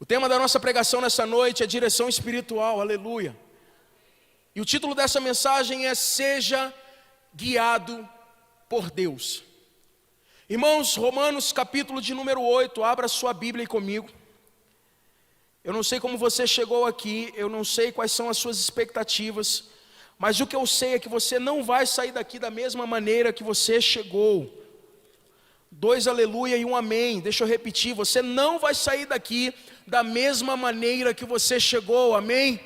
O tema da nossa pregação nessa noite é direção espiritual, aleluia. E o título dessa mensagem é Seja Guiado por Deus. Irmãos, Romanos capítulo de número 8, abra sua Bíblia aí comigo. Eu não sei como você chegou aqui, eu não sei quais são as suas expectativas, mas o que eu sei é que você não vai sair daqui da mesma maneira que você chegou. 2 aleluia e 1 amém. Deixa eu repetir, você não vai sair daqui da mesma maneira que você chegou, amém?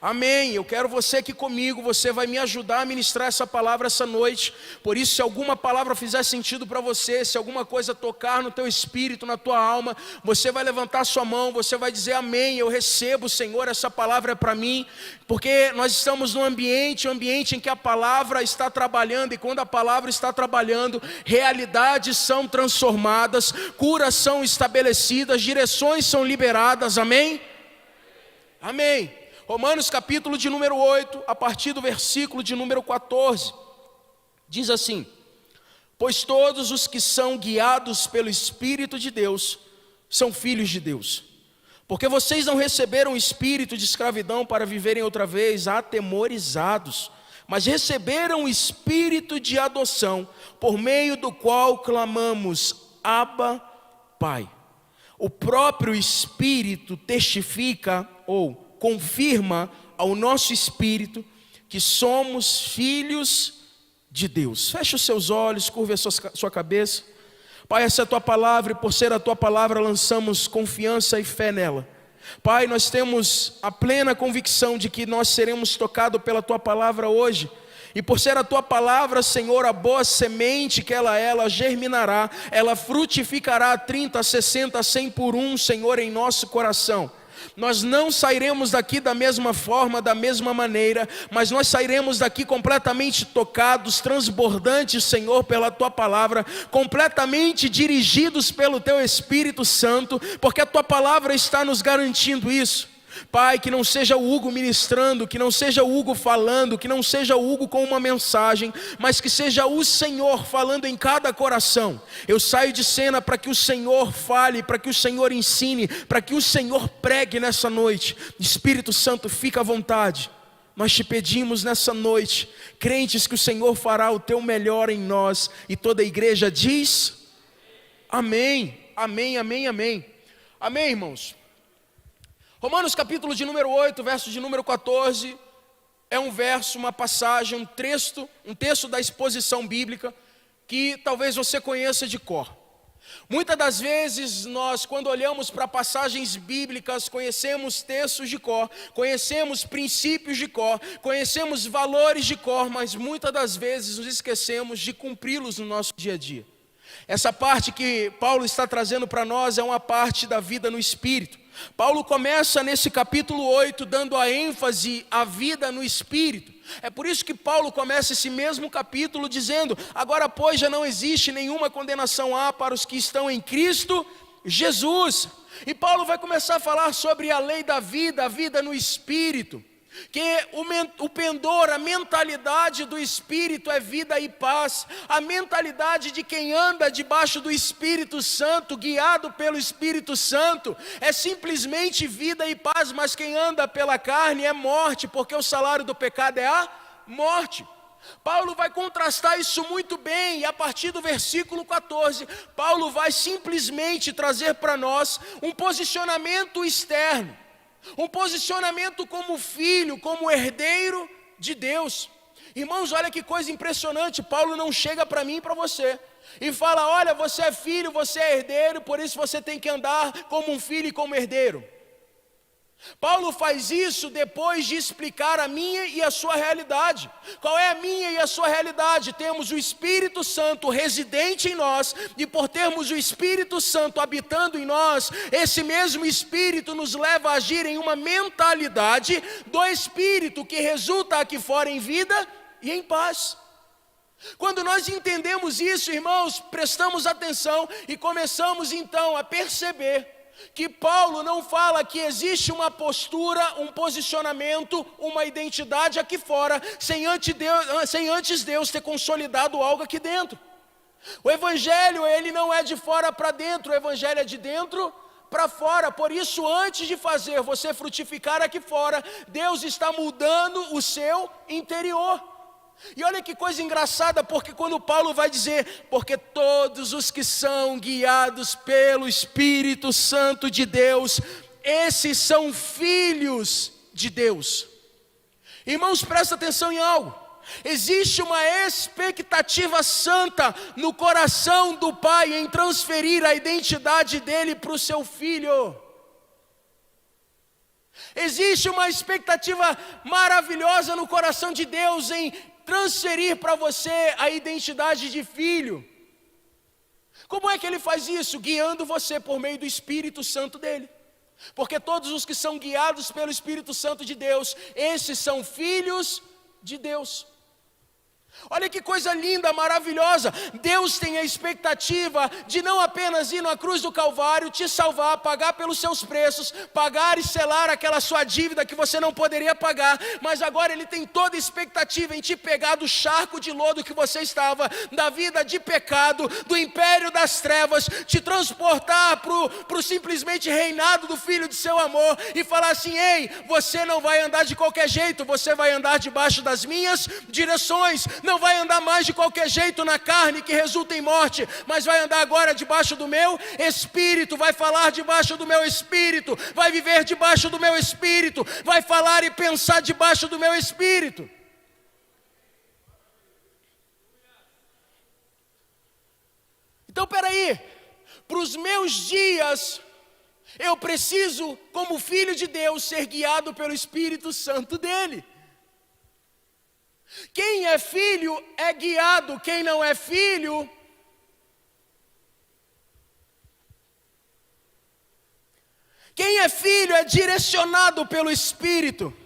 Amém, eu quero você aqui comigo, você vai me ajudar a ministrar essa palavra essa noite. Por isso, se alguma palavra fizer sentido para você, se alguma coisa tocar no teu espírito, na tua alma, você vai levantar sua mão, você vai dizer amém, eu recebo, Senhor, essa palavra é para mim. Porque nós estamos num ambiente em que a palavra está trabalhando, e quando a palavra está trabalhando, realidades são transformadas, curas são estabelecidas, direções são liberadas, amém? Amém. Romanos capítulo de número 8, a partir do versículo de número 14, diz assim: pois todos os que são guiados pelo Espírito de Deus, são filhos de Deus. Porque vocês não receberam espírito de escravidão para viverem outra vez atemorizados, mas receberam o espírito de adoção, por meio do qual clamamos, Abba, Pai. O próprio Espírito testifica ou confirma ao nosso espírito que somos filhos de Deus. Feche os seus olhos, curve a sua cabeça. Pai, essa é a tua palavra, e por ser a tua palavra lançamos confiança e fé nela. Pai, nós temos a plena convicção de que nós seremos tocados pela tua palavra hoje. E por ser a tua palavra, Senhor, a boa semente que ela germinará, ela frutificará 30, 60, 100 por um, Senhor, em nosso coração. Nós não sairemos daqui da mesma forma, da mesma maneira, mas nós sairemos daqui completamente tocados, transbordantes, Senhor, pela Tua palavra, completamente dirigidos pelo Teu Espírito Santo, porque a Tua palavra está nos garantindo isso. Pai, que não seja o Hugo ministrando, que não seja o Hugo falando, que não seja o Hugo com uma mensagem, mas que seja o Senhor falando em cada coração. Eu saio de cena para que o Senhor fale, para que o Senhor ensine, para que o Senhor pregue nessa noite. Espírito Santo, fica à vontade. Nós te pedimos nessa noite, crentes que o Senhor fará o teu melhor em nós. E toda a igreja diz, amém, amém, amém, amém. Amém, irmãos. Romanos capítulo de número 8, verso de número 14, é um verso, uma passagem, um texto da exposição bíblica, que talvez você conheça de cor. Muitas das vezes nós, quando olhamos para passagens bíblicas, conhecemos textos de cor, conhecemos princípios de cor, conhecemos valores de cor, mas muitas das vezes nos esquecemos de cumpri-los no nosso dia a dia. Essa parte que Paulo está trazendo para nós é uma parte da vida no Espírito. Paulo começa nesse capítulo 8 dando a ênfase à vida no Espírito. É por isso que Paulo começa esse mesmo capítulo dizendo: agora pois já não existe nenhuma condenação para os que estão em Cristo Jesus. E Paulo vai começar a falar sobre a lei da vida, a vida no Espírito. Que o pendor, a mentalidade do Espírito é vida e paz. A mentalidade de quem anda debaixo do Espírito Santo, guiado pelo Espírito Santo, é simplesmente vida e paz. Mas quem anda pela carne é morte, porque o salário do pecado é a morte. Paulo vai contrastar isso muito bem, e a partir do versículo 14, Paulo vai simplesmente trazer para nós um posicionamento externo. Um posicionamento como filho, como herdeiro de Deus. Irmãos, olha que coisa impressionante. Paulo não chega para mim e para você e fala: olha, você é filho, você é herdeiro, por isso você tem que andar como um filho e como herdeiro. Paulo faz isso depois de explicar a minha e a sua realidade. Qual é a minha e a sua realidade? Temos o Espírito Santo residente em nós, e por termos o Espírito Santo habitando em nós, esse mesmo Espírito nos leva a agir em uma mentalidade do Espírito, que resulta aqui fora em vida e em paz. Quando nós entendemos isso, irmãos, prestamos atenção e começamos então a perceber que Paulo não fala que existe uma postura, um posicionamento, uma identidade aqui fora, sem antes Deus ter consolidado algo aqui dentro. O Evangelho, ele não é de fora para dentro, o Evangelho é de dentro para fora. Por isso, antes de fazer você frutificar aqui fora, Deus está mudando o seu interior. E olha que coisa engraçada, porque quando Paulo vai dizer, porque todos os que são guiados pelo Espírito Santo de Deus, esses são filhos de Deus. Irmãos, presta atenção em algo. Existe uma expectativa santa no coração do pai em transferir a identidade dele para o seu filho. Existe uma expectativa maravilhosa no coração de Deus em transferir para você a identidade de filho. Como é que ele faz isso? Guiando você por meio do Espírito Santo dele. Porque todos os que são guiados pelo Espírito Santo de Deus, esses são filhos de Deus. Olha que coisa linda, maravilhosa. Deus tem a expectativa de não apenas ir na cruz do Calvário, te salvar, pagar pelos seus preços, pagar e selar aquela sua dívida que você não poderia pagar, mas agora Ele tem toda a expectativa em te pegar do charco de lodo que você estava, da vida de pecado, do império das trevas, te transportar para o simplesmente reinado do Filho de seu amor e falar assim: ei, você não vai andar de qualquer jeito, você vai andar debaixo das minhas direções. Não vai andar mais de qualquer jeito na carne que resulta em morte, mas vai andar agora debaixo do meu Espírito, vai falar debaixo do meu Espírito, vai viver debaixo do meu Espírito, vai falar e pensar debaixo do meu Espírito. Então peraí, para os meus dias, eu preciso, como filho de Deus, ser guiado pelo Espírito Santo dele. Quem é filho é guiado, quem não é filho é direcionado pelo Espírito.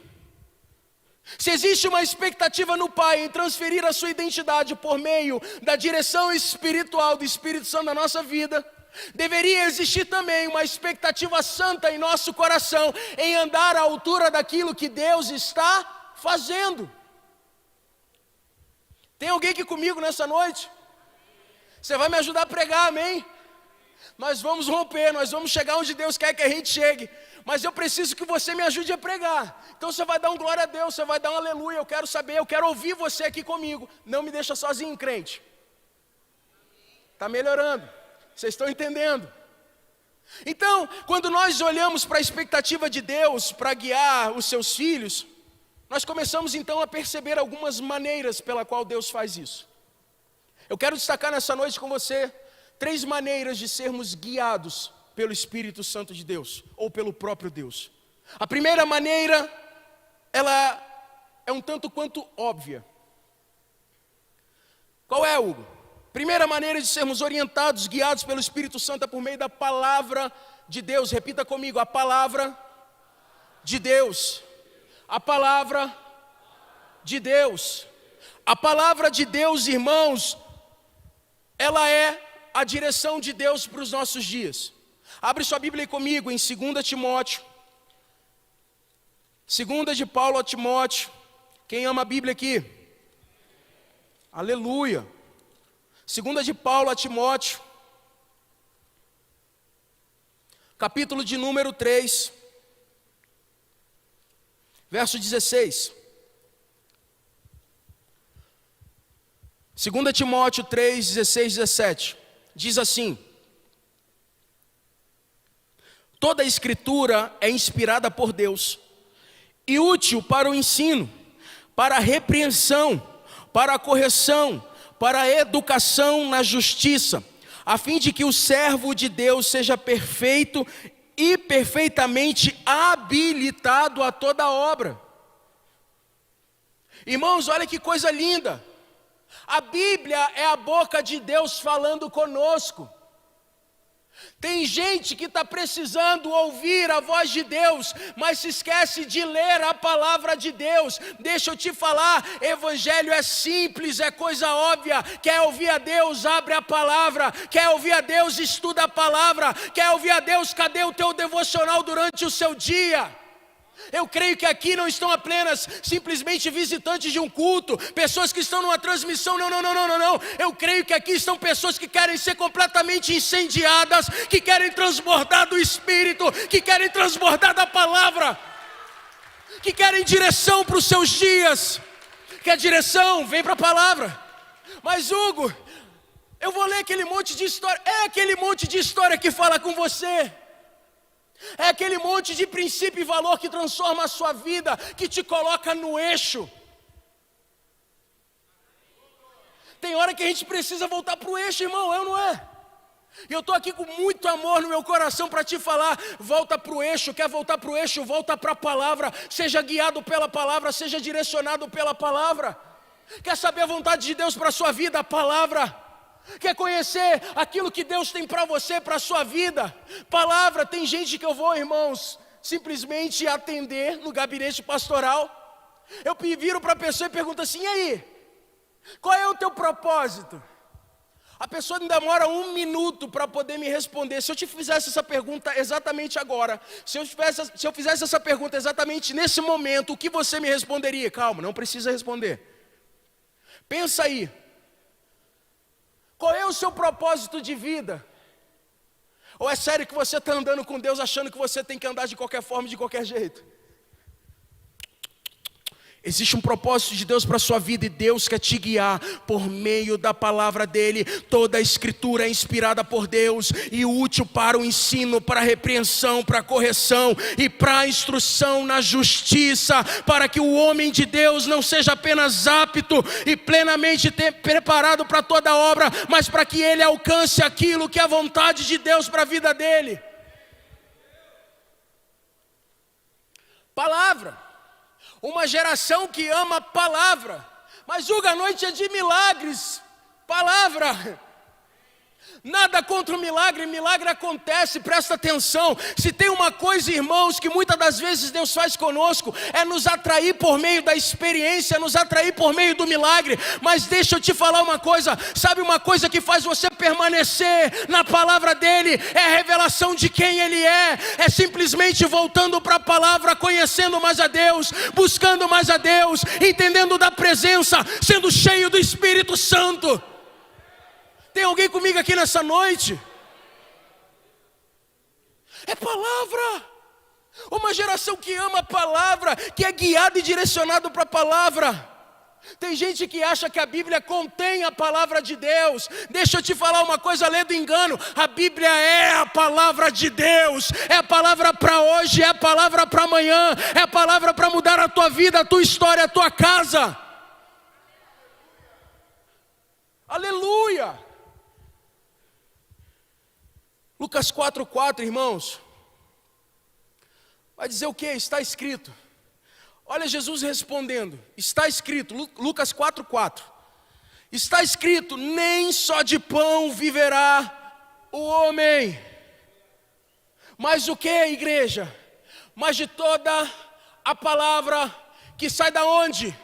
Se existe uma expectativa no Pai em transferir a sua identidade por meio da direção espiritual do Espírito Santo na nossa vida, deveria existir também uma expectativa santa em nosso coração em andar à altura daquilo que Deus está fazendo. Tem alguém aqui comigo nessa noite? Você vai me ajudar a pregar, amém? Nós vamos romper, nós vamos chegar onde Deus quer que a gente chegue. Mas eu preciso que você me ajude a pregar. Então você vai dar um glória a Deus, você vai dar um aleluia. Eu quero saber, eu quero ouvir você aqui comigo. Não me deixa sozinho, crente. Está melhorando, vocês estão entendendo? Então, quando nós olhamos para a expectativa de Deus para guiar os seus filhos, nós começamos então a perceber algumas maneiras pela qual Deus faz isso. Eu quero destacar nessa noite com você 3 maneiras de sermos guiados pelo Espírito Santo de Deus, ou pelo próprio Deus. A primeira maneira, ela é um tanto quanto óbvia. Qual é, Hugo? Primeira maneira de sermos orientados, guiados pelo Espírito Santo é por meio da palavra de Deus. Repita comigo, a palavra de Deus. A palavra de Deus. A palavra de Deus, irmãos, ela é a direção de Deus para os nossos dias. Abre sua Bíblia aí comigo em 2 Timóteo. 2 de Paulo a Timóteo. Quem ama a Bíblia aqui? Aleluia. 2 de Paulo a Timóteo. Capítulo de número 3. Verso 16. 2 Timóteo 3, 16, 17. Diz assim: toda a Escritura é inspirada por Deus e útil para o ensino, para a repreensão, para a correção, para a educação na justiça, a fim de que o servo de Deus seja perfeito e perfeitamente habilitado a toda obra. Irmãos, olha que coisa linda. A Bíblia é a boca de Deus falando conosco. Tem gente que está precisando ouvir a voz de Deus, mas se esquece de ler a palavra de Deus. Deixa eu te falar, evangelho é simples, é coisa óbvia. Quer ouvir a Deus, abre a palavra. Quer ouvir a Deus, estuda a palavra. Quer ouvir a Deus, cadê o teu devocional durante o seu dia? Eu creio que aqui não estão apenas simplesmente visitantes de um culto, pessoas que estão numa transmissão, não. Eu creio que aqui estão pessoas que querem ser completamente incendiadas, que querem transbordar do Espírito, que querem transbordar da palavra, que querem direção para os seus dias. Quer direção? Vem para a palavra. Mas Hugo, eu vou ler aquele monte de história. É aquele monte de história que fala com você. É aquele monte de princípio e valor que transforma a sua vida, que te coloca no eixo. Tem hora que a gente precisa voltar para o eixo, irmão, eu não é? E eu estou aqui com muito amor no meu coração para te falar, volta para o eixo. Quer voltar para o eixo? Volta para a palavra. Seja guiado pela palavra, seja direcionado pela palavra. Quer saber a vontade de Deus para a sua vida? A palavra. Quer conhecer aquilo que Deus tem para você, para a sua vida? Palavra. Tem gente que eu vou, irmãos, simplesmente atender no gabinete pastoral. Eu viro para a pessoa e pergunto assim: e aí? Qual é o teu propósito? A pessoa não demora 1 minuto para poder me responder. Se eu te fizesse essa pergunta exatamente agora, se eu fizesse essa pergunta exatamente nesse momento, o que você me responderia? Calma, não precisa responder. Pensa aí. Qual é o seu propósito de vida? Ou é sério que você está andando com Deus achando que você tem que andar de qualquer forma, de qualquer jeito? Existe um propósito de Deus para a sua vida e Deus quer te guiar por meio da palavra dEle. Toda a escritura é inspirada por Deus e útil para o ensino, para a repreensão, para a correção e para a instrução na justiça, para que o homem de Deus não seja apenas apto e plenamente preparado para toda obra, mas para que ele alcance aquilo que é a vontade de Deus para a vida dele. Palavra. Uma geração que ama a palavra. Mas Hugo, a noite é de milagres. Palavra. Nada contra o milagre, milagre acontece, presta atenção. Se tem uma coisa, irmãos, que muitas das vezes Deus faz conosco, é nos atrair por meio da experiência, nos atrair por meio do milagre. Mas deixa eu te falar uma coisa, sabe uma coisa que faz você permanecer na palavra dEle? É a revelação de quem Ele é simplesmente voltando para a palavra, conhecendo mais a Deus, buscando mais a Deus, entendendo da presença, sendo cheio do Espírito Santo. Tem alguém comigo aqui nessa noite? É palavra. Uma geração que ama a palavra, que é guiada e direcionada para a palavra. Tem gente que acha que a Bíblia contém a palavra de Deus. Deixa eu te falar uma coisa, lê do engano. A Bíblia é a palavra de Deus. É a palavra para hoje, é a palavra para amanhã. É a palavra para mudar a tua vida, a tua história, a tua casa. Aleluia. Lucas 4:4, irmãos, vai dizer o que? Está escrito. Olha Jesus respondendo, está escrito, Lucas 4:4. Está escrito, nem só de pão viverá o homem. Mas o que, igreja? Mas de toda a palavra que sai da onde?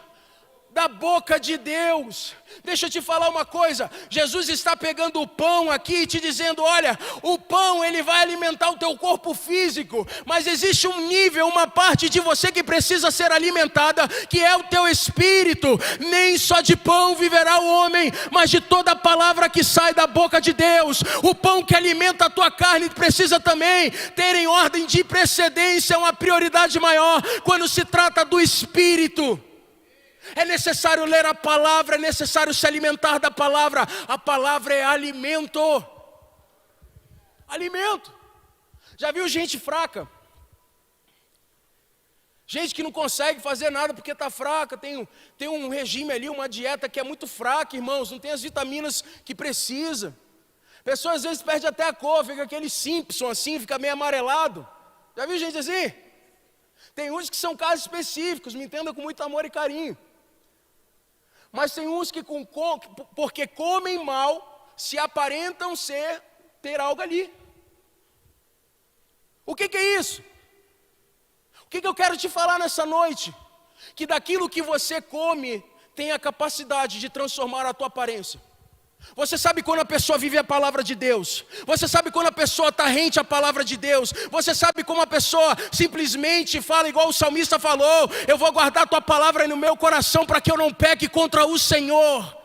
Da boca de Deus. Deixa eu te falar uma coisa, Jesus está pegando o pão aqui e te dizendo, olha, o pão ele vai alimentar o teu corpo físico, mas existe um nível, uma parte de você que precisa ser alimentada, que é o teu espírito. Nem só de pão viverá o homem, mas de toda a palavra que sai da boca de Deus. O pão que alimenta a tua carne precisa também ter em ordem de precedência uma prioridade maior quando se trata do espírito. É necessário ler a palavra, é necessário se alimentar da palavra. A palavra é alimento. Alimento. Já viu gente fraca? Gente que não consegue fazer nada porque está fraca. Tem um regime ali, uma dieta que é muito fraca, irmãos. Não tem as vitaminas que precisa. Pessoas às vezes perde até a cor, fica aquele Simpson assim, fica meio amarelado. Já viu gente assim? Tem uns que são casos específicos, me entenda com muito amor e carinho. Mas tem uns que porque comem mal, se aparentam ter algo ali. O que é isso? O que eu quero te falar nessa noite? Que daquilo que você come, tem a capacidade de transformar a tua aparência. Você sabe quando a pessoa vive a palavra de Deus. Você sabe quando a pessoa está rente à palavra de Deus. Você sabe como a pessoa simplesmente fala igual o salmista falou: eu vou guardar a tua palavra no meu coração para que eu não peque contra o Senhor.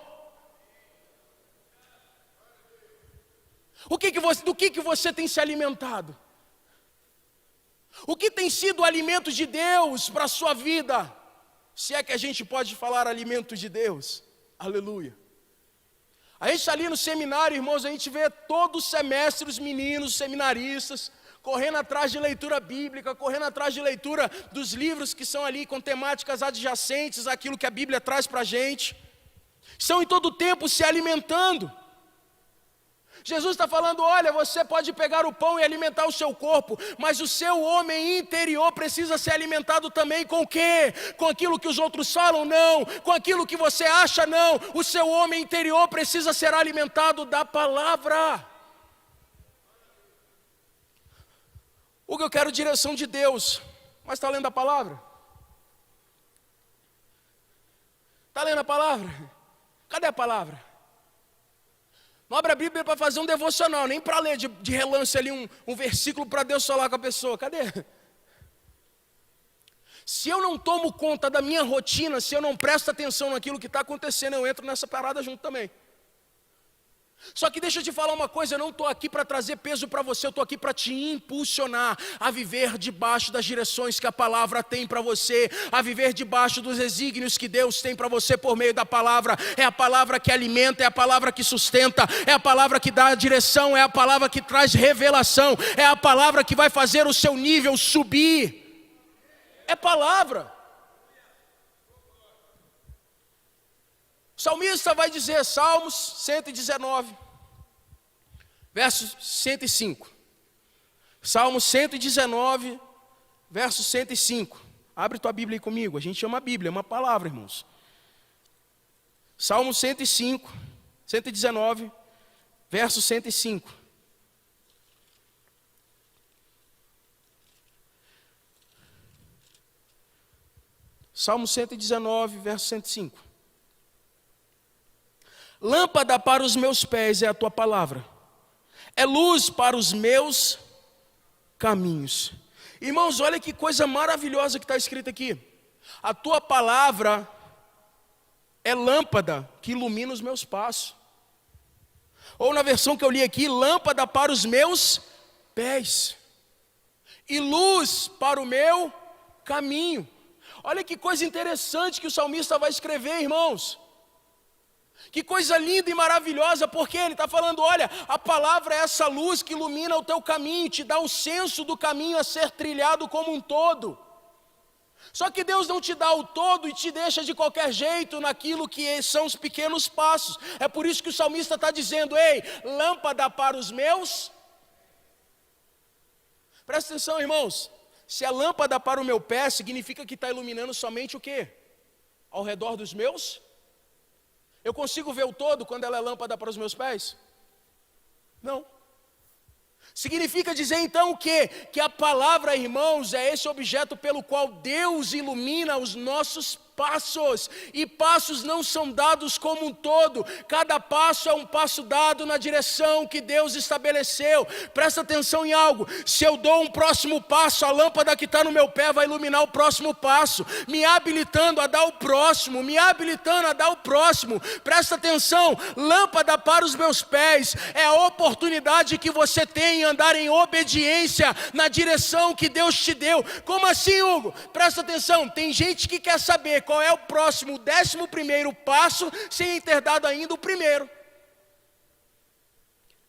Do que você tem se alimentado? O que tem sido o alimento de Deus para a sua vida? Se é que a gente pode falar alimento de Deus. Aleluia. A gente está ali no seminário, irmãos, a gente vê todo semestre os meninos, seminaristas, correndo atrás de leitura bíblica, correndo atrás de leitura dos livros que são ali com temáticas adjacentes àquilo que a Bíblia traz para a gente. Estão em todo o tempo se alimentando. Jesus está falando: olha, você pode pegar o pão e alimentar o seu corpo, mas o seu homem interior precisa ser alimentado também com o quê? Com aquilo que os outros falam? Não. Com aquilo que você acha? Não. O seu homem interior precisa ser alimentado da palavra. Hugo, eu quero direção de Deus, mas está lendo a palavra? Está lendo a palavra? Cadê a palavra? Não abre a Bíblia para fazer um devocional, nem para ler de relance ali um versículo para Deus falar com a pessoa. Cadê? Se eu não tomo conta da minha rotina, se eu não presto atenção naquilo que está acontecendo, eu entro nessa parada junto também. Só que deixa eu te falar uma coisa, eu não estou aqui para trazer peso para você, eu estou aqui para te impulsionar a viver debaixo das direções que a palavra tem para você, a viver debaixo dos desígnios que Deus tem para você por meio da palavra. É a palavra que alimenta, é a palavra que sustenta, é a palavra que dá a direção, é a palavra que traz revelação, é a palavra que vai fazer o seu nível subir. É palavra. O salmista vai dizer, Salmos 119, verso 105. Salmos 119, verso 105. Abre tua Bíblia aí comigo, a gente chama a Bíblia, é uma palavra, irmãos. Salmo 119, verso 105. Salmo 119, verso 105. Lâmpada para os meus pés é a tua palavra, é luz para os meus caminhos. Irmãos, olha que coisa maravilhosa que está escrita aqui. A tua palavra é lâmpada que ilumina os meus passos. Ou na versão que eu li aqui, lâmpada para os meus pés e luz para o meu caminho. Olha que coisa interessante que o salmista vai escrever, irmãos. Que coisa linda e maravilhosa, porque ele está falando, olha, a palavra é essa luz que ilumina o teu caminho, te dá o senso do caminho a ser trilhado como um todo. Só que Deus não te dá o todo e te deixa de qualquer jeito naquilo que são os pequenos passos. É por isso que o salmista está dizendo, ei, lâmpada para os meus. Presta atenção, irmãos, se a lâmpada para o meu pé significa que está iluminando somente o quê? Ao redor dos meus. Eu consigo ver o todo quando ela é lâmpada para os meus pés? Não. Significa dizer então o quê? Que a palavra, irmãos, é esse objeto pelo qual Deus ilumina os nossos passos. E passos não são dados como um todo. Cada passo é um passo dado na direção que Deus estabeleceu. Presta atenção em algo. Se eu dou um próximo passo, a lâmpada que está no meu pé vai iluminar o próximo passo, me habilitando a dar o próximo, me habilitando a dar o próximo. Presta atenção, lâmpada para os meus pés é a oportunidade que você tem em andar em obediência na direção que Deus te deu. Como assim, Hugo? Presta atenção, tem gente que quer saber qual é o próximo, 11º passo, sem ter dado ainda o primeiro.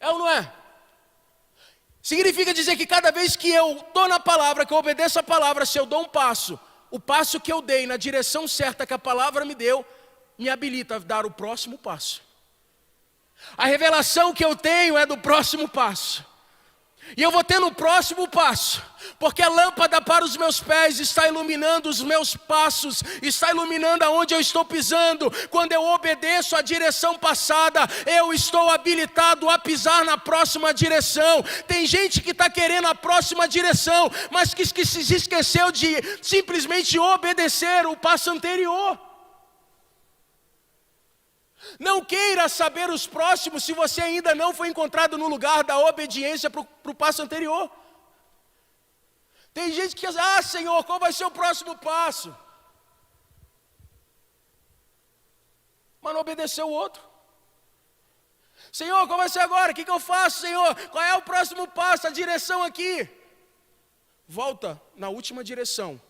É ou não é? Significa dizer que cada vez que eu estou na palavra, que eu obedeço a palavra, se eu dou um passo, o passo que eu dei na direção certa que a palavra me deu, me habilita a dar o próximo passo. A revelação que eu tenho é do próximo passo. E eu vou ter no próximo passo, porque a lâmpada para os meus pés está iluminando os meus passos, está iluminando aonde eu estou pisando. Quando eu obedeço a direção passada, eu estou habilitado a pisar na próxima direção. Tem gente que está querendo a próxima direção, mas que se esqueceu de simplesmente obedecer o passo anterior. Não queira saber os próximos se você ainda não foi encontrado no lugar da obediência para o passo anterior. Tem gente que diz, Senhor, qual vai ser o próximo passo? Mas não obedeceu o outro. Senhor, qual vai ser agora? O que eu faço, Senhor? Qual é o próximo passo, a direção aqui? Volta na última direção,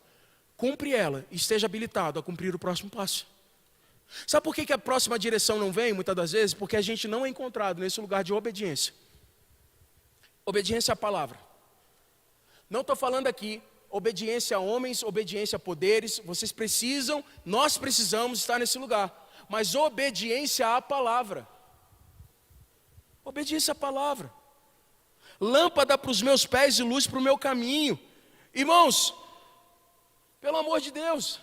cumpre ela e esteja habilitado a cumprir o próximo passo. Sabe por que a próxima direção não vem, muitas das vezes? Porque a gente não é encontrado nesse lugar de obediência. Obediência à palavra. Não estou falando aqui obediência a homens, obediência a poderes. Nós precisamos estar nesse lugar. Mas obediência à palavra. Obediência à palavra. Lâmpada para os meus pés e luz para o meu caminho. Irmãos, pelo amor de Deus,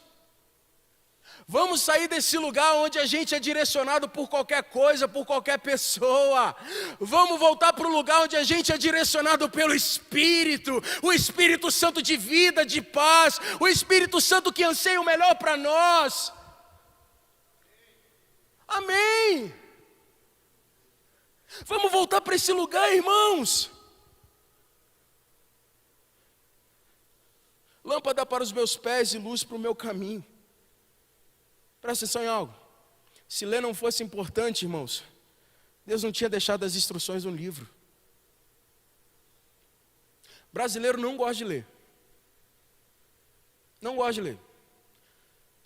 vamos sair desse lugar onde a gente é direcionado por qualquer coisa, por qualquer pessoa. Vamos voltar para o lugar onde a gente é direcionado pelo Espírito. O Espírito Santo de vida, de paz. O Espírito Santo que anseia o melhor para nós. Amém. Vamos voltar para esse lugar, irmãos. Lâmpada para os meus pés e luz para o meu caminho. Presta atenção em algo. Se ler não fosse importante, irmãos, Deus não tinha deixado as instruções no livro. Brasileiro não gosta de ler. Não gosta de ler.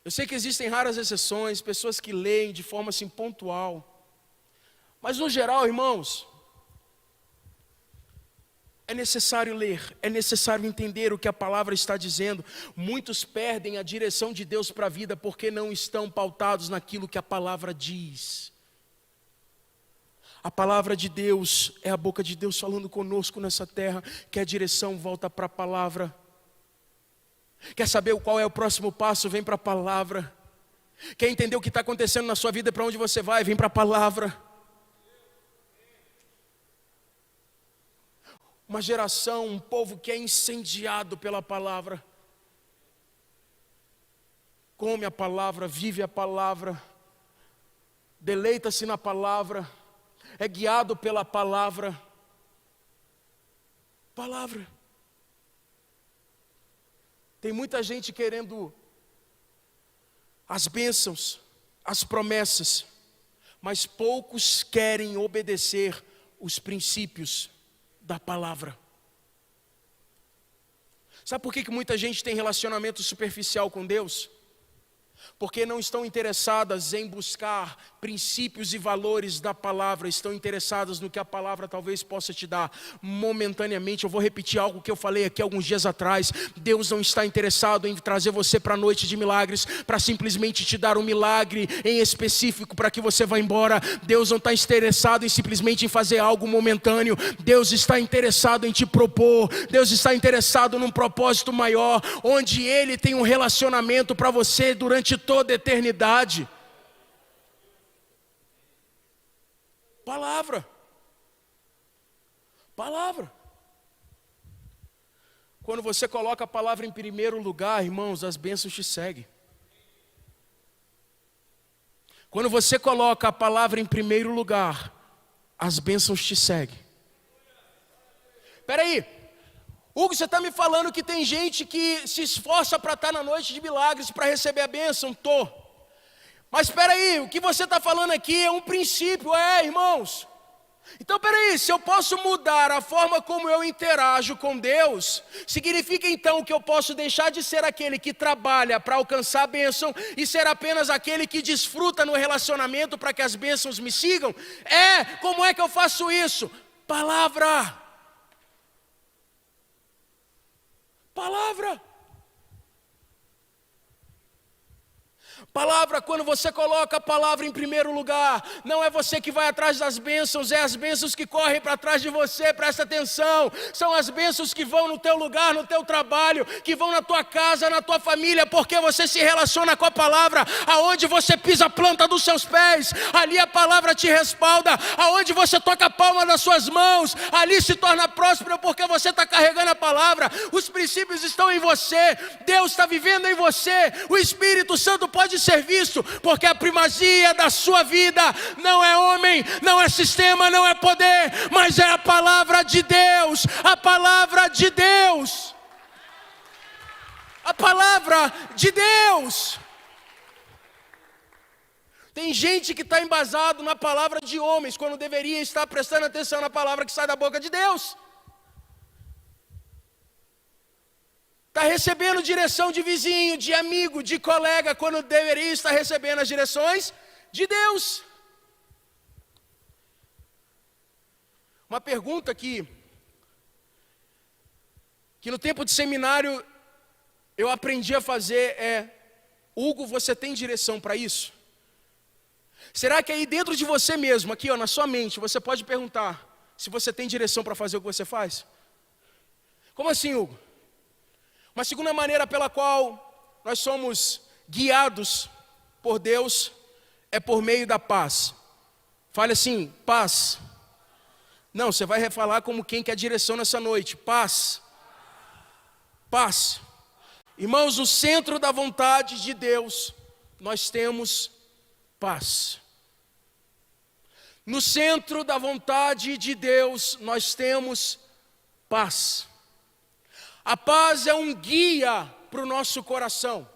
Eu sei que existem raras exceções, pessoas que leem de forma assim pontual. Mas no geral, irmãos, é necessário ler, é necessário entender o que a palavra está dizendo. Muitos perdem a direção de Deus para a vida porque não estão pautados naquilo que a palavra diz. A palavra de Deus é a boca de Deus falando conosco nessa terra, que a direção volta para a palavra. Quer saber qual é o próximo passo? Vem para a palavra. Quer entender o que está acontecendo na sua vida, para onde você vai? Vem para a palavra. Uma geração, um povo que é incendiado pela palavra. Come a palavra, vive a palavra, deleita-se na palavra, é guiado pela palavra. Palavra. Tem muita gente querendo as bênçãos, as promessas, mas poucos querem obedecer os princípios da palavra. Sabe por que muita gente tem relacionamento superficial com Deus? Porque não estão interessadas em buscar princípios e valores da palavra, estão interessadas no que a palavra talvez possa te dar momentaneamente. Eu vou repetir algo que eu falei aqui alguns dias atrás. Deus não está interessado em trazer você para a noite de milagres, para simplesmente te dar um milagre em específico para que você vá embora. Deus não está interessado em simplesmente em fazer algo momentâneo. Deus está interessado em te propor. Deus está interessado num propósito maior, onde Ele tem um relacionamento para você durante toda a eternidade. Palavra. Palavra. Quando você coloca a palavra em primeiro lugar, irmãos, as bênçãos te seguem. Quando você coloca a palavra em primeiro lugar, as bênçãos te seguem. Espera aí, Hugo, você está me falando que tem gente que se esforça para estar na noite de milagres, para receber a bênção? Estou. Mas espera aí, o que você está falando aqui é um princípio, irmãos. Então espera aí, se eu posso mudar a forma como eu interajo com Deus, significa então que eu posso deixar de ser aquele que trabalha para alcançar a bênção e ser apenas aquele que desfruta no relacionamento para que as bênçãos me sigam? Como é que eu faço isso? Palavra. Palavra. Palavra, quando você coloca a palavra em primeiro lugar, não é você que vai atrás das bênçãos, é as bênçãos que correm para trás de você. Presta atenção, são as bênçãos que vão no teu lugar, no teu trabalho, que vão na tua casa, na tua família, porque você se relaciona com a palavra. Aonde você pisa a planta dos seus pés, ali a palavra te respalda. Aonde você toca a palma das suas mãos, ali se torna próspero, porque você está carregando a palavra. Os princípios estão em você, Deus está vivendo em você, o Espírito Santo pode pode ser visto, porque a primazia da sua vida não é homem, não é sistema, não é poder, mas é a palavra de Deus, a palavra de Deus. A palavra de Deus. Tem gente que está embasado na palavra de homens, quando deveria estar prestando atenção na palavra que sai da boca de Deus. Está recebendo direção de vizinho, de amigo, de colega, quando deveria estar recebendo as direções de Deus. Uma pergunta que no tempo de seminário eu aprendi a fazer é: Hugo, você tem direção para isso? Será que aí dentro de você mesmo, aqui na sua mente, você pode perguntar se você tem direção para fazer o que você faz? Como assim, Hugo? Uma segunda maneira pela qual nós somos guiados por Deus é por meio da paz. Fale assim: paz. Não, você vai refalar como quem quer direção nessa noite. Paz. Paz. Irmãos, no centro da vontade de Deus, nós temos paz. No centro da vontade de Deus, nós temos paz. A paz é um guia para o nosso coração.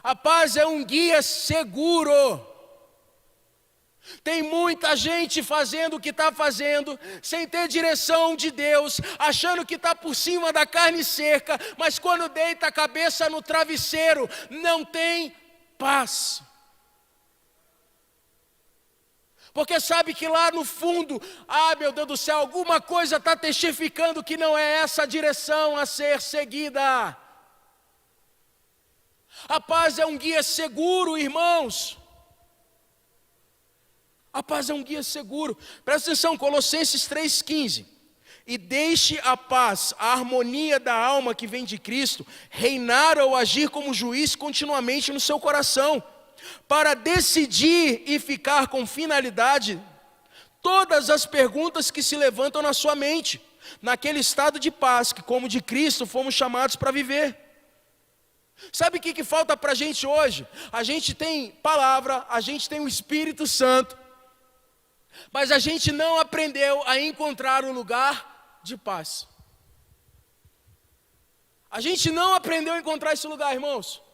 A paz é um guia seguro. Tem muita gente fazendo o que está fazendo, sem ter direção de Deus, achando que está por cima da carne seca, mas quando deita a cabeça no travesseiro, não tem paz. Porque sabe que lá no fundo, meu Deus do céu, alguma coisa está testificando que não é essa a direção a ser seguida. A paz é um guia seguro, irmãos. A paz é um guia seguro. Presta atenção, Colossenses 3,15. E deixe a paz, a harmonia da alma que vem de Cristo, reinar ou agir como juiz continuamente no seu coração, para decidir e ficar com finalidade todas as perguntas que se levantam na sua mente, naquele estado de paz que, como de Cristo, fomos chamados para viver. Sabe o que falta para a gente hoje? A gente tem palavra, a gente tem o Espírito Santo, mas a gente não aprendeu a encontrar um lugar de paz. A gente não aprendeu a encontrar esse lugar, irmãos.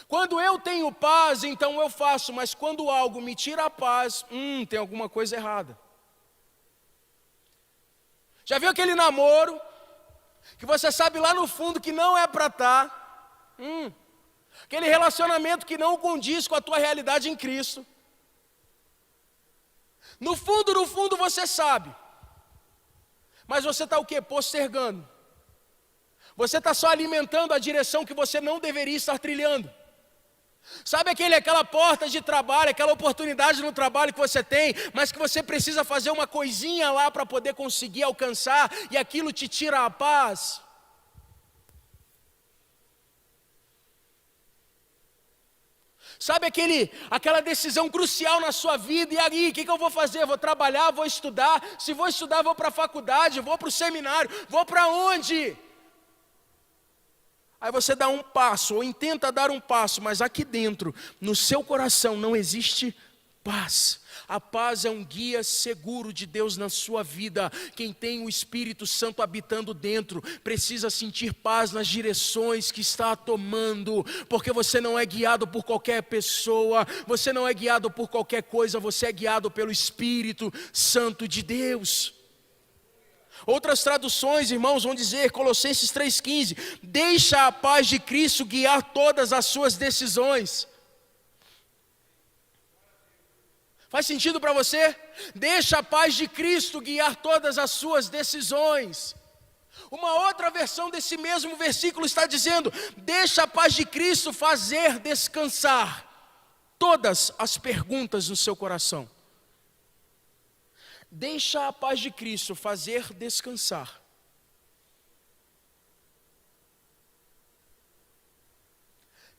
Quando eu tenho paz, então eu faço, mas quando algo me tira a paz, tem alguma coisa errada. Já viu aquele namoro, que você sabe lá no fundo que não é para estar? Aquele relacionamento que não condiz com a tua realidade em Cristo. No fundo você sabe. Mas você está o quê? Postergando. Você está só alimentando a direção que você não deveria estar trilhando. Sabe aquela porta de trabalho, aquela oportunidade no trabalho que você tem, mas que você precisa fazer uma coisinha lá para poder conseguir alcançar, e aquilo te tira a paz? Sabe aquela decisão crucial na sua vida, e aí, o que eu vou fazer? Vou trabalhar, vou estudar, se vou estudar, vou para a faculdade, vou para o seminário, vou para onde? Aí você dá um passo, ou tenta dar um passo, mas aqui dentro, no seu coração, não existe paz. A paz é um guia seguro de Deus na sua vida. Quem tem o Espírito Santo habitando dentro, precisa sentir paz nas direções que está tomando, porque você não é guiado por qualquer pessoa, você não é guiado por qualquer coisa, você é guiado pelo Espírito Santo de Deus. Outras traduções, irmãos, vão dizer, Colossenses 3,15, deixa a paz de Cristo guiar todas as suas decisões. Faz sentido para você? Deixa a paz de Cristo guiar todas as suas decisões. Uma outra versão desse mesmo versículo está dizendo, deixa a paz de Cristo fazer descansar todas as perguntas no seu coração. Deixa a paz de Cristo fazer descansar.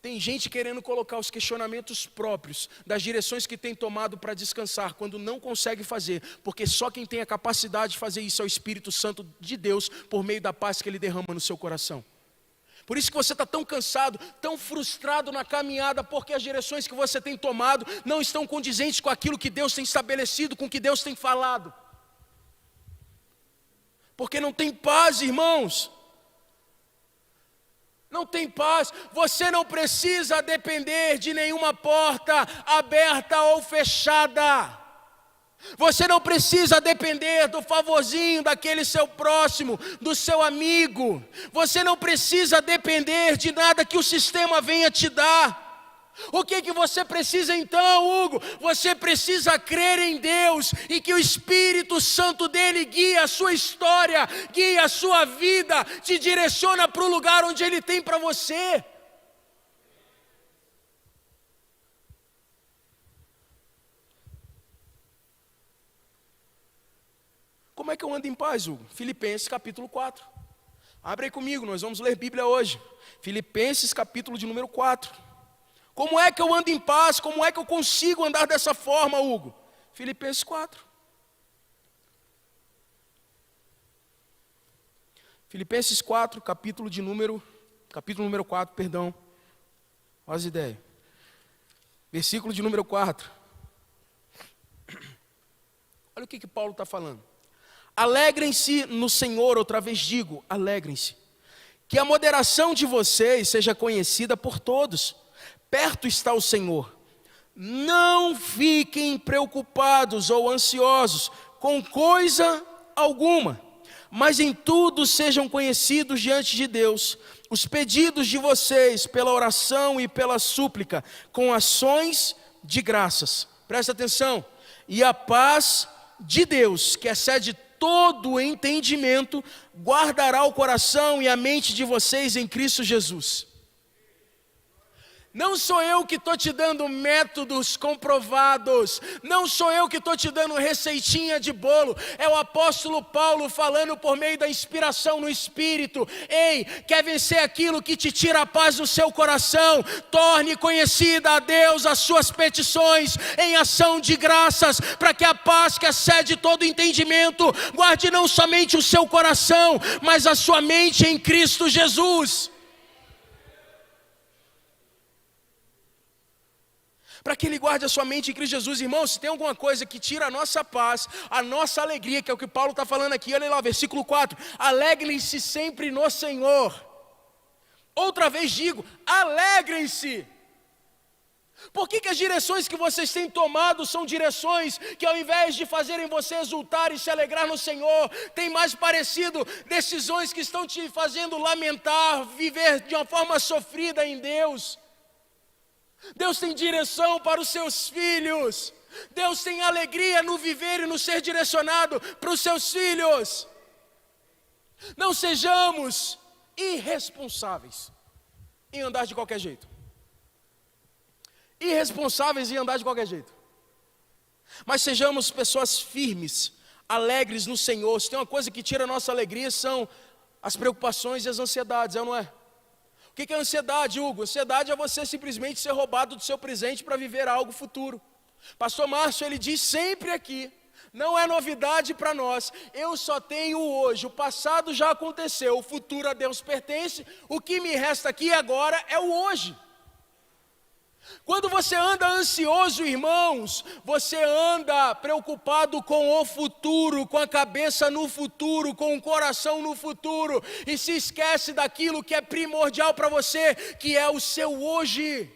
Tem gente querendo colocar os questionamentos próprios das direções que tem tomado para descansar, quando não consegue fazer, porque só quem tem a capacidade de fazer isso é o Espírito Santo de Deus, por meio da paz que Ele derrama no seu coração. Por isso que você está tão cansado, tão frustrado na caminhada, porque as direções que você tem tomado não estão condizentes com aquilo que Deus tem estabelecido, com o que Deus tem falado. Porque não tem paz, irmãos. Não tem paz. Você não precisa depender de nenhuma porta aberta ou fechada. Você não precisa depender do favorzinho daquele seu próximo, do seu amigo. Você não precisa depender de nada que o sistema venha te dar. O que você precisa então, Hugo? Você precisa crer em Deus e que o Espírito Santo dele guia a sua história, guia a sua vida, te direciona para o lugar onde ele tem para você. Como é que eu ando em paz, Hugo? Filipenses capítulo 4. Abre aí comigo, nós vamos ler Bíblia hoje. Filipenses capítulo de número 4. Como é que eu ando em paz? Como é que eu consigo andar dessa forma, Hugo? Filipenses 4. Filipenses 4, capítulo número 4, perdão. Olha as ideias. Versículo de número 4. Olha o que Paulo está falando. Alegrem-se no Senhor, outra vez digo, alegrem-se. Que a moderação de vocês seja conhecida por todos. Perto está o Senhor. Não fiquem preocupados ou ansiosos com coisa alguma, mas em tudo sejam conhecidos diante de Deus os pedidos de vocês pela oração e pela súplica, com ações de graças. Presta atenção. E a paz de Deus, que excede todo o entendimento, guardará o coração e a mente de vocês em Cristo Jesus. Não sou eu que estou te dando métodos comprovados, não sou eu que estou te dando receitinha de bolo, é o apóstolo Paulo falando por meio da inspiração no Espírito. Ei, quer vencer aquilo que te tira a paz do seu coração? Torne conhecida a Deus as suas petições em ação de graças, para que a paz que excede todo entendimento, guarde não somente o seu coração, mas a sua mente em Cristo Jesus. Para que ele guarde a sua mente em Cristo Jesus. Irmão, se tem alguma coisa que tira a nossa paz, a nossa alegria, que é o que Paulo está falando aqui, olha lá, versículo 4, alegrem-se sempre no Senhor. Outra vez digo, alegrem-se. Por que as direções que vocês têm tomado são direções que, ao invés de fazerem você exultar e se alegrar no Senhor, tem mais parecido decisões que estão te fazendo lamentar, viver de uma forma sofrida em Deus? Deus tem direção para os seus filhos. Deus tem alegria no viver e no ser direcionado para os seus filhos. Não sejamos irresponsáveis em andar de qualquer jeito. Irresponsáveis em andar de qualquer jeito. Mas sejamos pessoas firmes, alegres no Senhor. Se tem uma coisa que tira a nossa alegria, são as preocupações e as ansiedades, é ou não é? O que é ansiedade, Hugo? Ansiedade é você simplesmente ser roubado do seu presente para viver algo futuro. Pastor Márcio, ele diz sempre aqui, não é novidade para nós, eu só tenho o hoje, o passado já aconteceu, o futuro a Deus pertence, o que me resta aqui agora é o hoje. Quando você anda ansioso, irmãos, você anda preocupado com o futuro, com a cabeça no futuro, com o coração no futuro, e se esquece daquilo que é primordial para você, que é o seu hoje.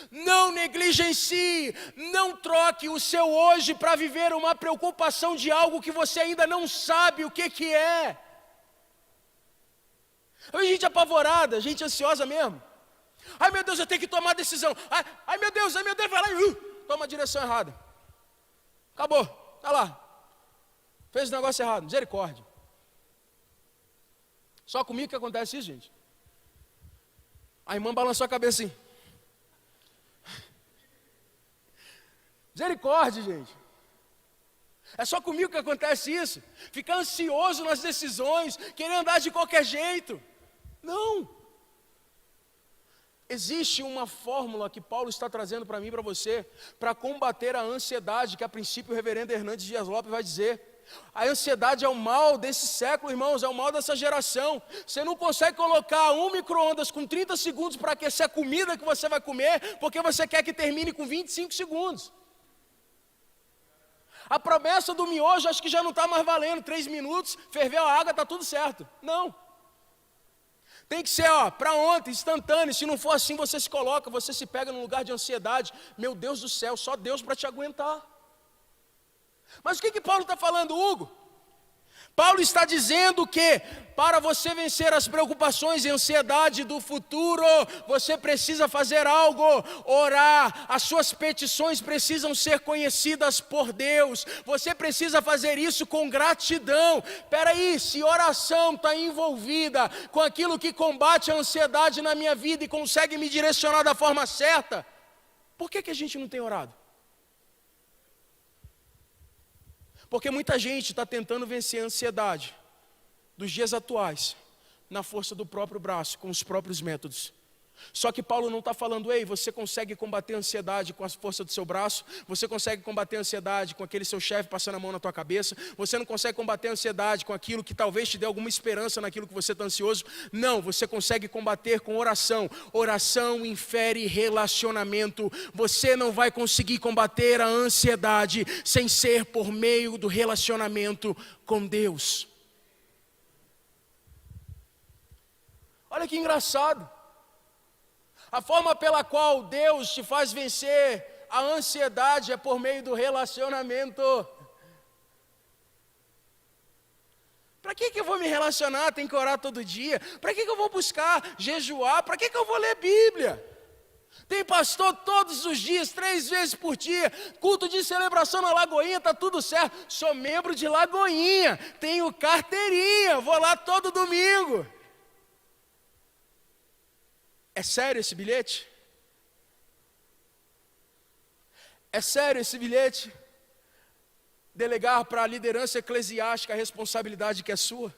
Não negligencie, não troque o seu hoje para viver uma preocupação de algo que você ainda não sabe o que é. A gente apavorada, gente ansiosa mesmo. Ai meu Deus, eu tenho que tomar decisão. Ai meu Deus, vai lá e toma a direção errada. Acabou, tá lá. Fez o negócio errado, misericórdia. Só comigo que acontece isso, gente. A irmã balançou a cabeça assim. Misericórdia, gente. É só comigo que acontece isso. Ficar ansioso nas decisões, querer andar de qualquer jeito. Não. Existe uma fórmula que Paulo está trazendo para mim e para você, para combater a ansiedade, que a princípio o reverendo Hernandes Dias Lopes vai dizer. A ansiedade é o mal desse século, irmãos, é o mal dessa geração. Você não consegue colocar um micro-ondas com 30 segundos para aquecer a comida que você vai comer, porque você quer que termine com 25 segundos. A promessa do miojo acho que já não está mais valendo, 3 minutos, ferveu a água, está tudo certo. Não. Tem que ser, para ontem, instantâneo. Se não for assim, você se coloca, você se pega num lugar de ansiedade. Meu Deus do céu, só Deus para te aguentar. Mas o que Paulo está falando, Hugo? Paulo está dizendo que para você vencer as preocupações e ansiedade do futuro, você precisa fazer algo, orar, as suas petições precisam ser conhecidas por Deus, você precisa fazer isso com gratidão. Espera aí, se oração está envolvida com aquilo que combate a ansiedade na minha vida e consegue me direcionar da forma certa, por que a gente não tem orado? Porque muita gente está tentando vencer a ansiedade dos dias atuais na força do próprio braço, com os próprios métodos. Só que Paulo não está falando, ei, você consegue combater a ansiedade com a força do seu braço, você consegue combater a ansiedade com aquele seu chefe passando a mão na tua cabeça, você não consegue combater a ansiedade com aquilo que talvez te dê alguma esperança naquilo que você está ansioso. Não, você consegue combater com oração. Oração infere relacionamento. Você não vai conseguir combater a ansiedade sem ser por meio do relacionamento com Deus. Olha que engraçado. A forma pela qual Deus te faz vencer a ansiedade é por meio do relacionamento. Para que eu vou me relacionar? Tem que orar todo dia. Para que eu vou buscar jejuar? Para que eu vou ler Bíblia? Tem pastor todos os dias, 3 vezes por dia, culto de celebração na Lagoinha, está tudo certo. Sou membro de Lagoinha, tenho carteirinha, vou lá todo domingo. É sério esse bilhete? É sério esse bilhete? Delegar para a liderança eclesiástica a responsabilidade que é sua?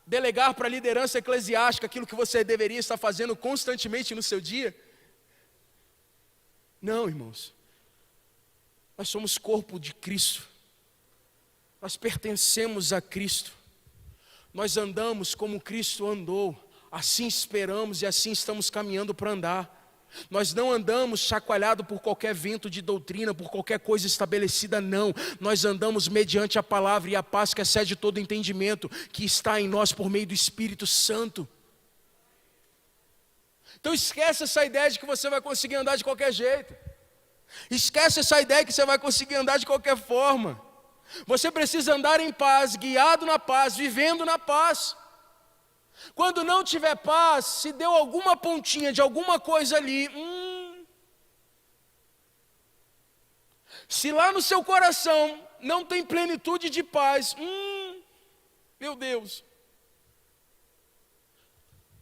Delegar para a liderança eclesiástica aquilo que você deveria estar fazendo constantemente no seu dia? Não, irmãos. Nós somos corpo de Cristo. Nós pertencemos a Cristo. Nós andamos como Cristo andou, assim esperamos e assim estamos caminhando para andar. Nós não andamos chacoalhado por qualquer vento de doutrina, por qualquer coisa estabelecida, não. Nós andamos mediante a palavra e a paz que excede todo entendimento, que está em nós por meio do Espírito Santo. Então esquece essa ideia de que você vai conseguir andar de qualquer jeito. Esquece essa ideia que você vai conseguir andar de qualquer forma. Você precisa andar em paz, guiado na paz, vivendo na paz. Quando não tiver paz, se deu alguma pontinha de alguma coisa ali, se lá no seu coração não tem plenitude de paz, meu Deus.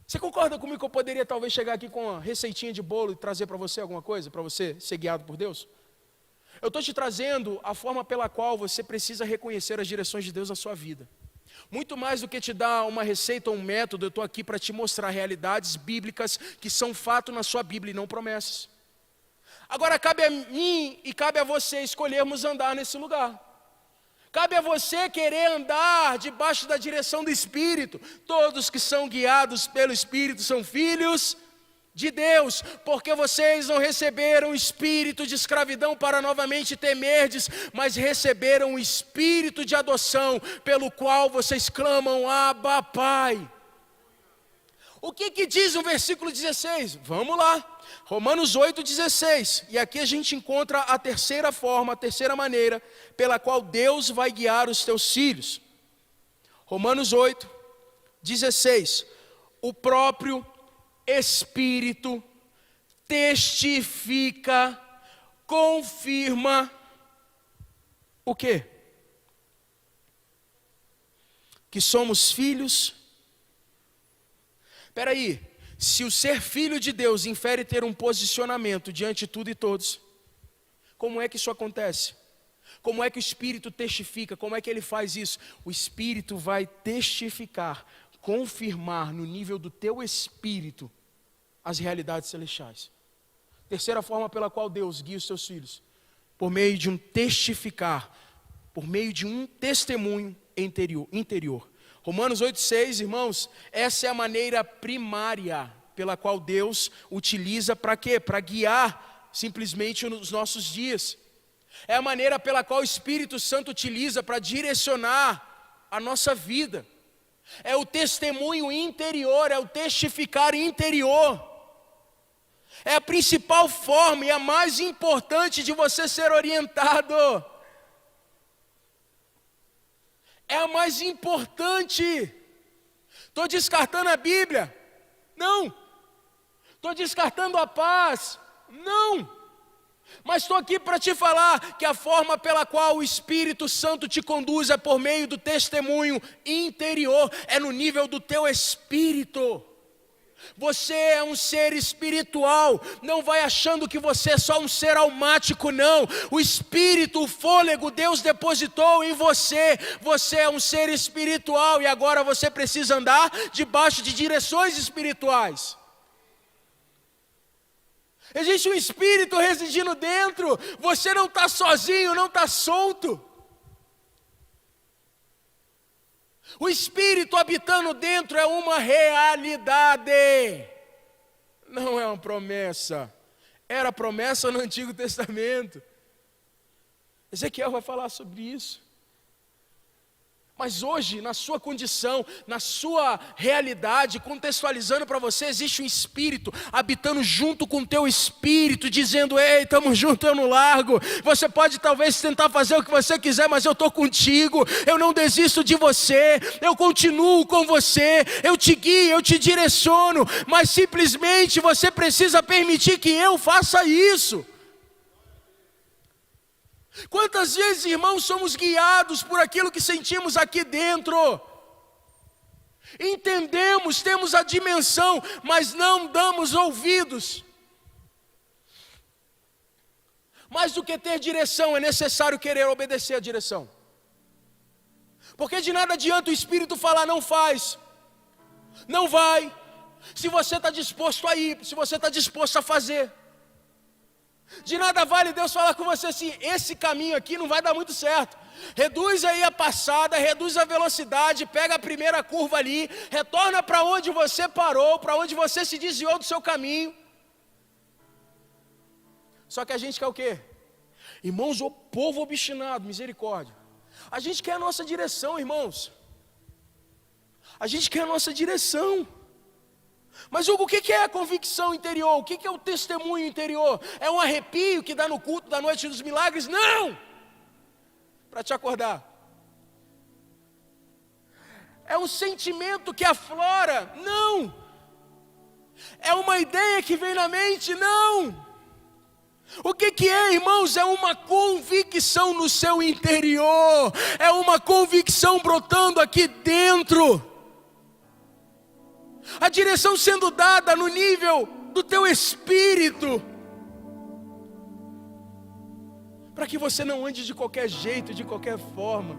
Você concorda comigo que eu poderia talvez chegar aqui com uma receitinha de bolo e trazer para você alguma coisa, para você ser guiado por Deus? Eu estou te trazendo a forma pela qual você precisa reconhecer as direções de Deus na sua vida. Muito mais do que te dar uma receita ou um método, eu estou aqui para te mostrar realidades bíblicas que são fato na sua Bíblia e não promessas. Agora cabe a mim e cabe a você escolhermos andar nesse lugar. Cabe a você querer andar debaixo da direção do Espírito. Todos que são guiados pelo Espírito são filhos de Deus, porque vocês não receberam o espírito de escravidão para novamente temerdes, mas receberam o espírito de adoção, pelo qual vocês clamam, Abba, Pai. O que diz o versículo 16? Vamos lá, Romanos 8,16, e aqui a gente encontra a terceira forma, a terceira maneira, pela qual Deus vai guiar os teus filhos. Romanos 8,16, o próprio Espírito testifica, confirma o quê? Que somos filhos. Espera aí, se o ser filho de Deus infere ter um posicionamento diante de tudo e todos, como é que isso acontece? Como é que o Espírito testifica? Como é que ele faz isso? O Espírito vai testificar, confirmar no nível do teu espírito as realidades celestiais. Terceira forma pela qual Deus guia os seus filhos. por meio de um testificar, por meio de um testemunho interior. Romanos 8,6, irmãos, essa é a maneira primária pela qual Deus utiliza para quê? Para guiar simplesmente nos nossos dias. É a maneira pela qual o Espírito Santo utiliza para direcionar a nossa vida. É o testemunho interior, é o testificar interior. É a principal forma e a mais importante de você ser orientado. É a mais importante. Estou descartando a Bíblia? Não. Estou descartando a paz? Não. Mas estou aqui para te falar que a forma pela qual o Espírito Santo te conduz é por meio do testemunho interior, é no nível do teu espírito. Você é um ser espiritual, não vai achando que você é só um ser almático, não. O Espírito, o fôlego, Deus depositou em você. Você é um ser espiritual e agora você precisa andar debaixo de direções espirituais. Existe um Espírito residindo dentro, você não está sozinho, não está solto. O Espírito habitando dentro é uma realidade, não é uma promessa. Era promessa no Antigo Testamento. Ezequiel vai falar sobre isso. Mas hoje, na sua condição, na sua realidade, contextualizando para você, existe um Espírito habitando junto com o teu espírito, dizendo: ei, estamos juntos, eu não largo. Você pode talvez tentar fazer o que você quiser, mas eu estou contigo, eu não desisto de você, eu continuo com você, eu te guio, eu te direciono, mas simplesmente você precisa permitir que eu faça isso. Quantas vezes, irmãos, somos guiados por aquilo que sentimos aqui dentro? Entendemos, temos a dimensão, mas não damos ouvidos. Mais do que ter direção, é necessário querer obedecer a direção. Porque de nada adianta o Espírito falar: não faz, não vai, se você está disposto a ir, se você está disposto a fazer. De nada vale Deus falar com você assim: esse caminho aqui não vai dar muito certo. Reduz aí a passada, reduz a velocidade, pega a primeira curva ali, retorna para onde você parou, para onde você se desviou do seu caminho. Só que a gente quer o quê? Irmãos, o povo obstinado, misericórdia. A gente quer a nossa direção, irmãos. A gente quer a nossa direção. Mas Hugo, o que é a convicção interior? O que é o testemunho interior? É um arrepio que dá no culto da noite dos milagres? Não! Para te acordar. É um sentimento que aflora? Não! É uma ideia que vem na mente? Não! O que é, irmãos? É uma convicção no seu interior. É uma convicção brotando aqui dentro. A direção sendo dada no nível do teu espírito, para que você não ande de qualquer jeito, de qualquer forma,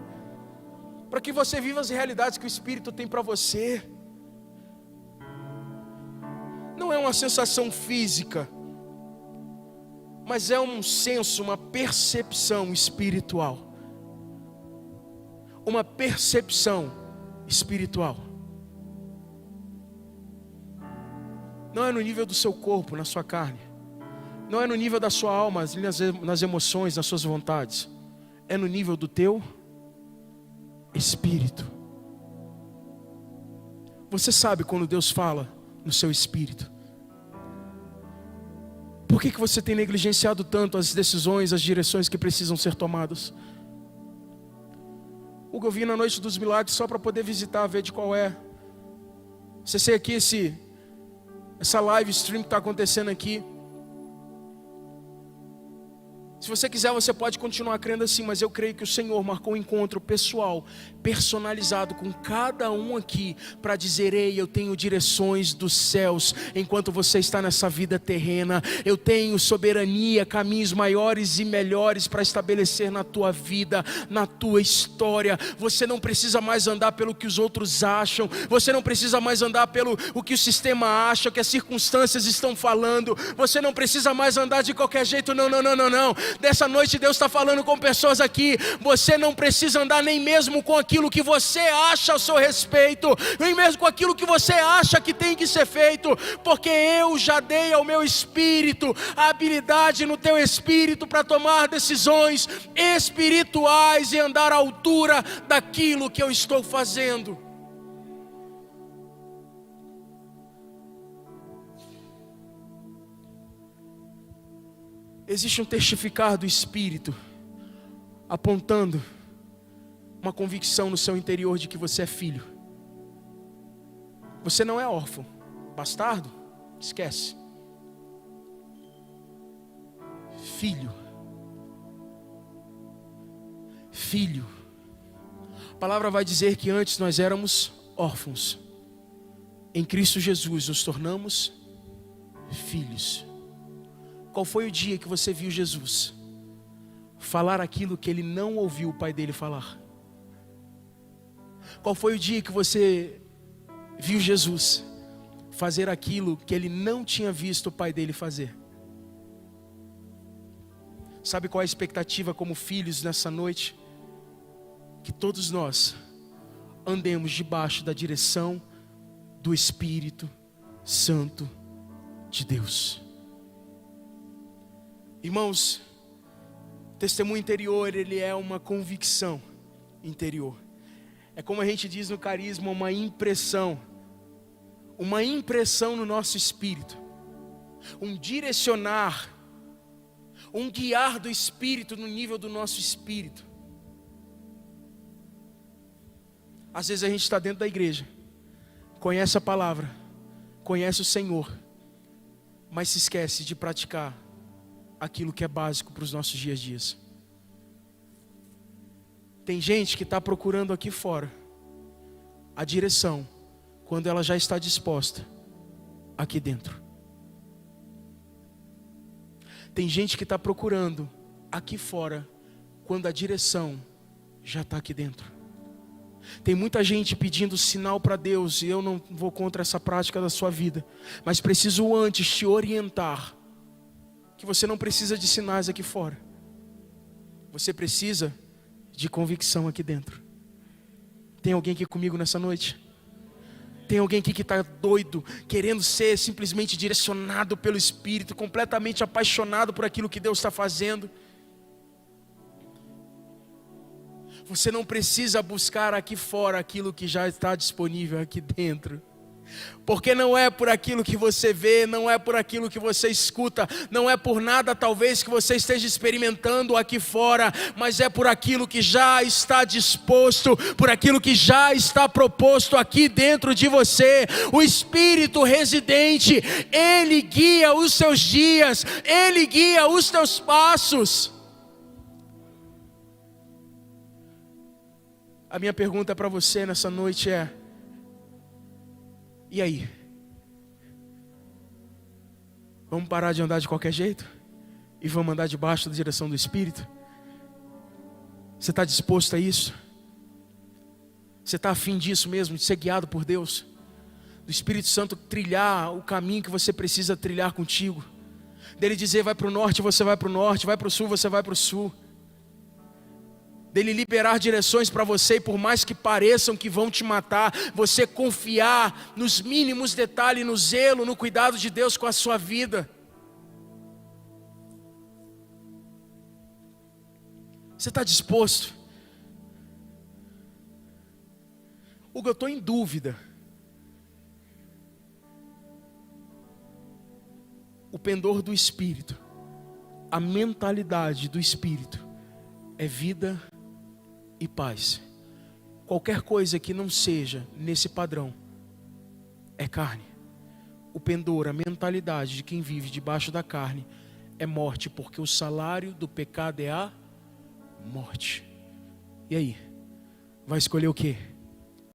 para que você viva as realidades que o Espírito tem para você. Não é uma sensação física, mas é um senso, uma percepção espiritual. Uma percepção espiritual. Não é no nível do seu corpo, na sua carne. Não é no nível da sua alma, nas emoções, nas suas vontades. É no nível do teu espírito. Você sabe quando Deus fala no seu espírito. Por que você tem negligenciado tanto as decisões, as direções que precisam ser tomadas? Hugo, eu vim na noite dos milagres só para poder visitar, ver de qual é. Acessei aqui essa live stream que está acontecendo aqui. Se você quiser, você pode continuar crendo assim, mas eu creio que o Senhor marcou um encontro pessoal, personalizado com cada um aqui, para dizer: ei, eu tenho direções dos céus, enquanto você está nessa vida terrena. Eu tenho soberania, caminhos maiores e melhores para estabelecer na tua vida, na tua história. Você não precisa mais andar pelo que os outros acham, você não precisa mais andar pelo o que o sistema acha, o que as circunstâncias estão falando. Você não precisa mais andar de qualquer jeito, não. Nessa noite Deus está falando com pessoas aqui: você não precisa andar nem mesmo com aquilo que você acha a seu respeito, nem mesmo com aquilo que você acha que tem que ser feito, porque eu já dei ao meu espírito a habilidade no teu espírito para tomar decisões espirituais e andar à altura daquilo que eu estou fazendo. Existe um testificar do Espírito apontando uma convicção no seu interior de que você é filho. Você não é órfão. Bastardo? Esquece. Filho. Filho. A palavra vai dizer que antes nós éramos órfãos. Em Cristo Jesus nos tornamos filhos. Qual foi o dia que você viu Jesus falar aquilo que ele não ouviu o pai dele falar? Qual foi o dia que você viu Jesus fazer aquilo que ele não tinha visto o pai dele fazer? Sabe qual é a expectativa como filhos nessa noite? Que todos nós andemos debaixo da direção do Espírito Santo de Deus. Irmãos, testemunho interior, ele é uma convicção interior. É como a gente diz no carisma, uma impressão no nosso espírito, um direcionar, um guiar do espírito no nível do nosso espírito. Às vezes a gente está dentro da igreja, conhece a palavra, conhece o Senhor, mas se esquece de praticar aquilo que é básico para os nossos dias a dias. Tem gente que está procurando aqui fora a direção, quando ela já está disposta aqui dentro. Tem gente que está procurando aqui fora, quando a direção já está aqui dentro. Tem muita gente pedindo sinal para Deus, e eu não vou contra essa prática da sua vida, mas preciso antes te orientar que você não precisa de sinais aqui fora. Você precisa de convicção aqui dentro. Tem alguém aqui comigo nessa noite? Tem alguém aqui que está doido, querendo ser simplesmente direcionado pelo Espírito, completamente apaixonado por aquilo que Deus está fazendo? Você não precisa buscar aqui fora aquilo que já está disponível aqui dentro. Porque não é por aquilo que você vê, não é por aquilo que você escuta, não é por nada talvez que você esteja experimentando aqui fora, mas é por aquilo que já está disposto, por aquilo que já está proposto aqui dentro de você. O Espírito residente, Ele guia os seus dias, Ele guia os teus passos. A minha pergunta para você nessa noite é: e aí? Vamos parar de andar de qualquer jeito? E vamos andar debaixo da direção do Espírito? Você está disposto a isso? Você está afim disso mesmo, de ser guiado por Deus? Do Espírito Santo trilhar o caminho que você precisa trilhar contigo? Dele dizer, vai para o norte, você vai para o norte, vai para o sul, você vai para o sul. Dele liberar direções para você, e por mais que pareçam que vão te matar, você confiar nos mínimos detalhes, no zelo, no cuidado de Deus com a sua vida. Você está disposto? Hugo, eu estou em dúvida. O pendor do Espírito, a mentalidade do Espírito é vida e paz. Qualquer coisa que não seja nesse padrão é carne. O pendor, a mentalidade de quem vive debaixo da carne é morte, porque o salário do pecado é a morte. E aí? Vai escolher o quê?